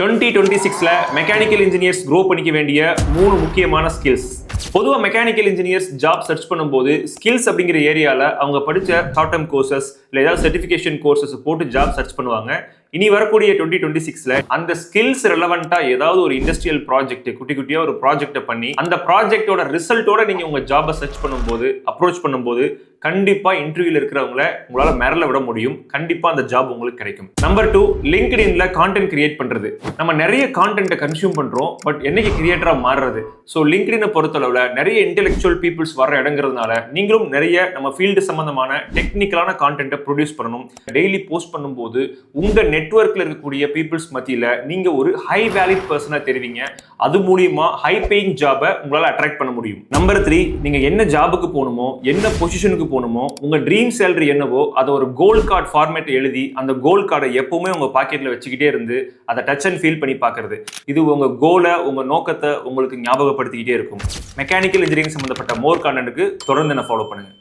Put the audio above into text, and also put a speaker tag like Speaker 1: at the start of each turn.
Speaker 1: 2026ல mechanical engineers grow பண்ணிக்க வேண்டிய 3 முக்கியமான ஸ்கில்ஸ். பொதுவாக மெக்கானிக்கல் இன்ஜினியர்ஸ் ஜாப் சர்ச் பண்ணும்போது ஸ்கில்ஸ் அப்படிங்கிற ஏரியாவில் அவங்க படித்த ஷார்ட் டேர்ம் கோர்சஸ் இல்லை ஏதாவது சர்டிஃபிகேஷன் கோர்சஸ் போட்டு ஜாப் சர்ச் பண்ணுவாங்க. இனி வரக்கூடிய 2026ல அந்த ஸ்கில்ஸ் ரெலவெண்டா ஏதாவது ஒரு இண்டஸ்ட்ரியல் ப்ராஜெக்ட் குட்டி குட்டியா ஒரு ப்ராஜெக்டை பண்ணி அந்த ப்ராஜெக்டோட ரிசல்ட்டோட நீங்க உங்க ஜாபை சர்ச் பண்ணும்போது அப்ரோச் பண்ணும்போது கண்டிப்பா இன்டர்வியூல இருக்கிறவங்கள உங்களால மிரள விட முடியும். கண்டிப்பா அந்த ஜாப் உங்களுக்கு கிடைக்கும். நம்பர் 2, லிங்க்டின்ல கான்டென்ட் கிரியேட் பண்றது. நம்ம நிறைய கான்டென்ட்டை கன்சியூம் பண்றோம், பட் என்னைக்கு கிரியேட்டரா மாறுறது? ஸோ லிங்க்டினை பொறுத்தளவுல நிறைய இன்டெலெக்சுவல் பீப்புள்ஸ் வர இடங்கிறதுனால நீங்களும் நிறைய நம்ம ஃபீல்டு சம்பந்தமான டெக்னிக்கலான கான்டென்ட்டை ப்ரொடியூஸ் பண்ணணும். டெய்லி போஸ்ட் பண்ணும்போது உங்க நெட்வொர்க்ல இருக்கக்கூடிய பீப்புள்ஸ் மத்தியில நீங்க ஒரு ஹை வேலிட் பர்சனா தெரிவிங்க. அது மூலியமா ஹை பேயிங் ஜாபை உங்களால அட்ராக்ட் பண்ண முடியும். நம்பர் 3, நீங்க என்ன ஜாபுக்கு போகணுமோ என்ன பொசிஷனுக்கு போகணுமோ உங்க ட்ரீம் சேலரி என்னவோ அதை ஒரு கோல் கார்டு ஃபார்மேட் எழுதி அந்த கோல் கார்டை எப்பவுமே உங்க பாக்கெட்ல வச்சுக்கிட்டே இருந்து அதை டச் அண்ட் ஃபீல் பண்ணி பார்க்கறது. இது உங்க கோலை உங்க நோக்கத்தை உங்களுக்கு ஞாபகப்படுத்திக்கிட்டே இருக்கும். மெக்கானிக்கல் இன்ஜினியரிங் சம்பந்தப்பட்ட மோர் கான்டென்ட்க்கு தொடர்ந்து என்ன ஃபாலோ பண்ணுங்க.